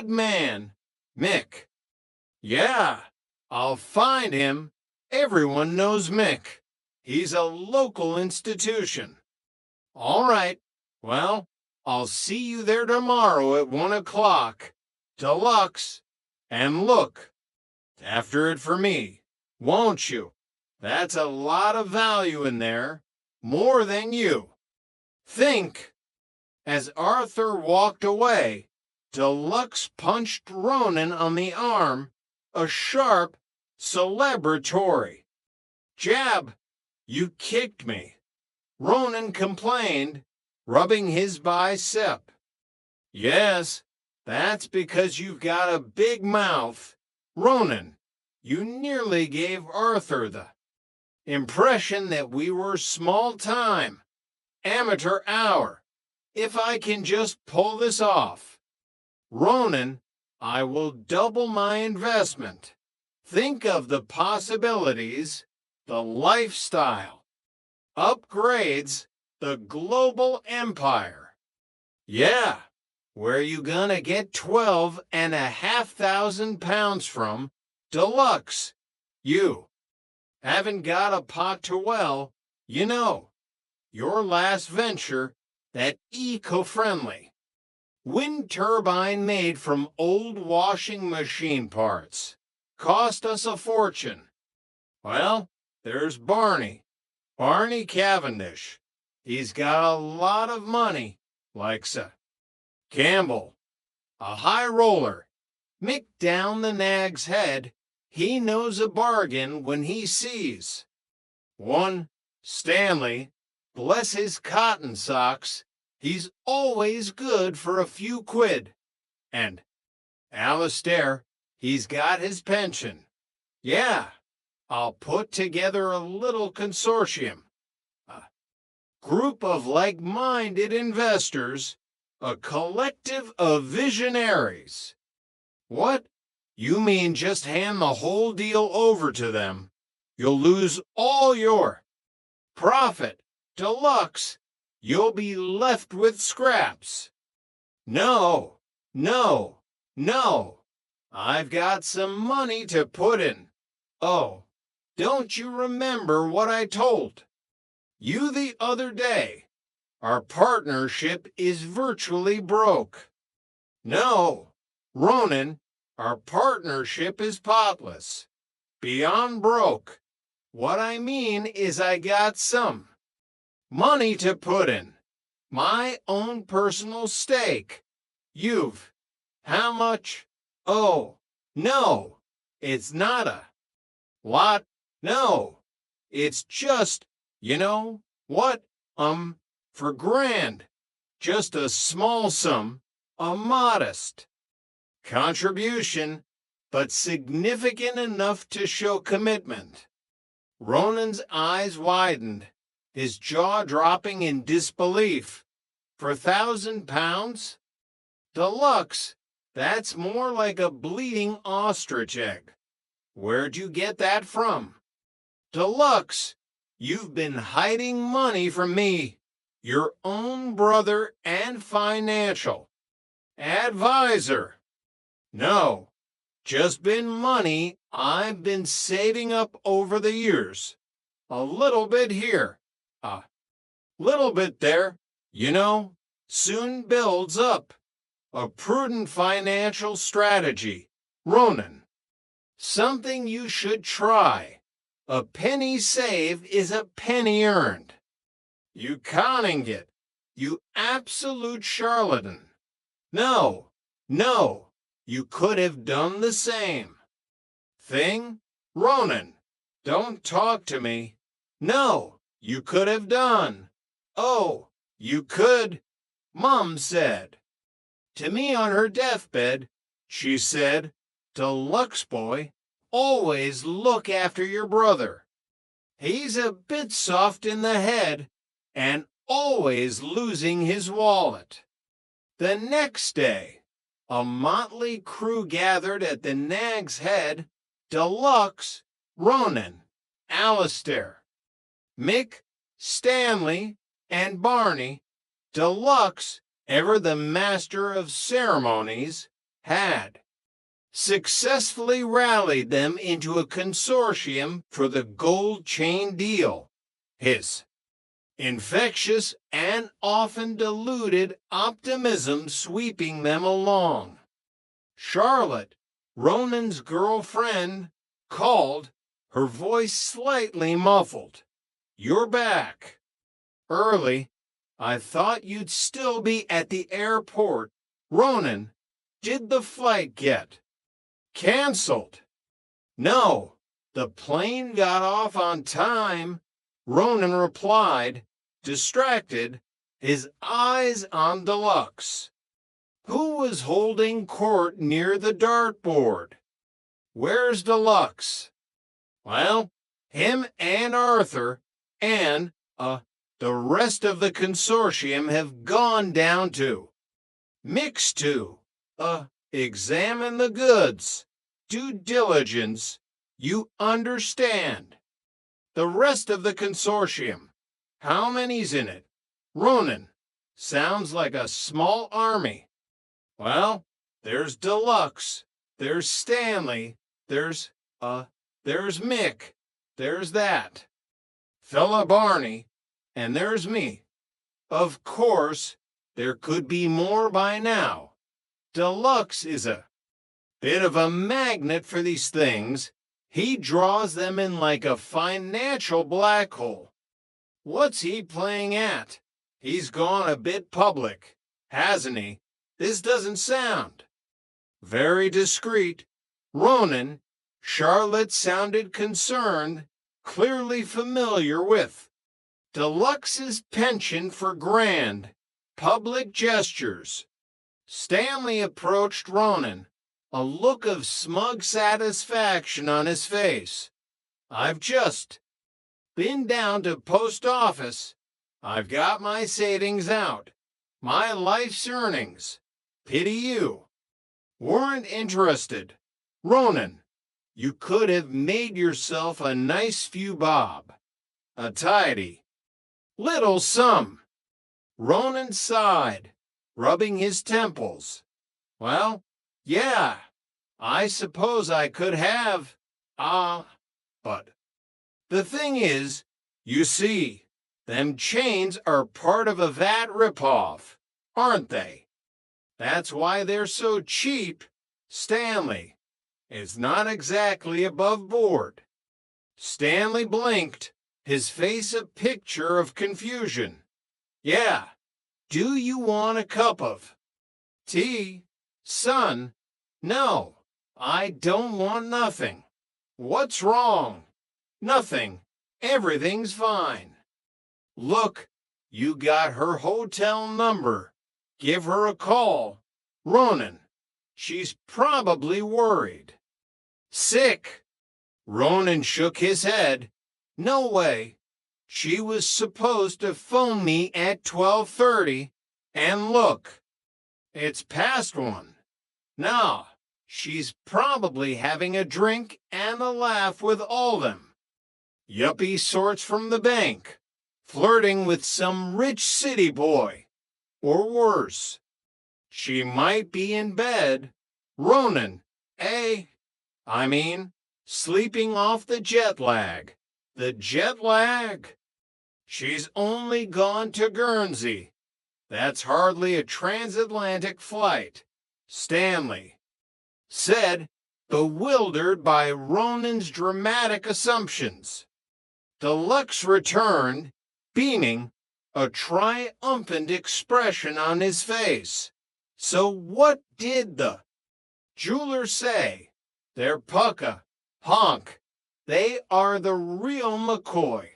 good man, Mick. Yeah, I'll find him. Everyone knows Mick. He's a local institution. All right, well, I'll see you there tomorrow at 1 o'clock. Deluxe. And look, after it for me, won't you? That's a lot of value in there, more than you think. As Arthur walked away, Deluxe punched Ronan on the arm, a sharp, celebratory jab. You kicked me, Ronan complained, rubbing his bicep. Yes, that's because you've got a big mouth, Ronan. You nearly gave Arthur the impression that we were small time, amateur hour. If I can just pull this off, Ronan, I will double my investment. Think of the possibilities, the lifestyle, upgrades, the global empire. Yeah, where you gonna get 12,500 pounds from, Deluxe? You haven't got a pot to well, you know. Your last venture, that eco-friendly wind turbine made from old washing machine parts, cost us a fortune. Well, there's Barney Cavendish. He's got a lot of money, likes a Campbell, a high roller. Mick down the nag's head. He knows a bargain when he sees one. Stanley, bless his cotton socks, he's always good for a few quid. And Alistair, he's got his pension. Yeah, I'll put together a little consortium, a group of like-minded investors, a collective of visionaries. What? You mean just hand the whole deal over to them? You'll lose all your profit, Deluxe. You'll be left with scraps. No, no, no. I've got some money to put in. Oh, don't you remember what I told you the other day? Our partnership is virtually broke. No, Ronan, our partnership is potless. Beyond broke. What I mean is I got some money to put in. My own personal stake. You've. How much? Oh, no. It's not a lot. No. It's just, you know, what? For grand. Just a small sum, a modest contribution, but significant enough to show commitment. Ronan's eyes widened, his jaw dropping in disbelief. For £1,000? Deluxe, that's more like a bleeding ostrich egg. Where'd you get that from? Deluxe, you've been hiding money from me, your own brother and financial advisor. No, just been money I've been saving up over the years. A little bit here, a little bit there, you know, soon builds up. A prudent financial strategy, Ronan. Something you should try. A penny saved is a penny earned. You conning it, you absolute charlatan. No, no. You could have done the same thing, Ronan. Don't talk to me. No, you could have done. Oh, you could, Mom said. To me on her deathbed, she said, Deluxe boy, always look after your brother. He's a bit soft in the head and always losing his wallet. The next day, a motley crew gathered at the Nag's Head. Deluxe, Ronan, Alistair, Mick, Stanley, and Barney. Deluxe, ever the master of ceremonies, had successfully rallied them into a consortium for the gold chain deal. His infectious and often diluted optimism sweeping them along. Charlotte, Ronan's girlfriend, called, her voice slightly muffled. "You're back. Early. I thought you'd still be at the airport. Ronan, did the flight get canceled?" "No, the plane got off on time," Ronan replied, distracted, his eyes on Deluxe, who was holding court near the dartboard. "Where's Deluxe?" "Well, him and Arthur and, the rest of the consortium have gone down to Mix to, examine the goods. Due diligence, you understand. The rest of the consortium. How many's in it?" "Ronan, sounds like a small army." "Well, there's Deluxe, there's Stanley, there's Mick, there's that fella Barney, and there's me. Of course, there could be more by now. Deluxe is a bit of a magnet for these things. He draws them in like a financial black hole. What's he playing at? He's gone a bit public, hasn't he? This doesn't sound very discreet." Ronan, Charlotte sounded concerned, clearly familiar with Deluxe's penchant for grand, public gestures. Stanley approached Ronan, a look of smug satisfaction on his face. "I've just been down to post office. I've got my savings out, my life's earnings. Pity you weren't interested. Ronan, you could have made yourself a nice few bob. A tidy little sum." Ronan sighed, rubbing his temples. "Well, yeah, I suppose I could have. But the thing is, you see, them chains are part of a VAT ripoff, aren't they? That's why they're so cheap. Stanley, it's not exactly above board." Stanley blinked, his face a picture of confusion. "Yeah, do you want a cup of tea, son?" "No, I don't want nothing." "What's wrong?" "Nothing. Everything's fine." "Look, you got her hotel number. Give her a call. Ronan, she's probably worried." "Sick." Ronan shook his head. "No way. She was supposed to phone me at 12:30, and look, it's past 1. Now, she's probably having a drink and a laugh with all them yuppie sorts from the bank, flirting with some rich city boy, or worse. She might be in bed. Ronan, eh? I mean, sleeping off the jet lag. The jet lag? She's only gone to Guernsey. That's hardly a transatlantic flight," Stanley said, bewildered by Ronan's dramatic assumptions. Deluxe returned, beaming, a triumphant expression on his face. "So what did the jeweler say?" "They're pucka, honk. They are the real McCoy.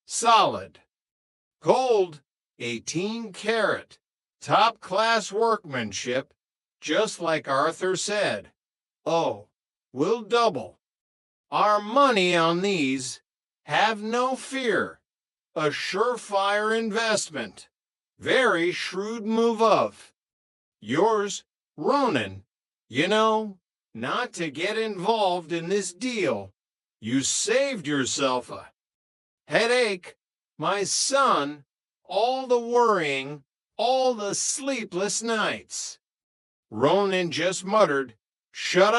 Solid. Gold, 18 karat. Top-class workmanship, just like Arthur said. Oh, we'll double our money on these. Have no fear. A surefire investment. Very shrewd move of yours, Ronan. You know, not to get involved in this deal. You saved yourself a headache, my son, all the worrying, all the sleepless nights." Ronan just muttered, "Shut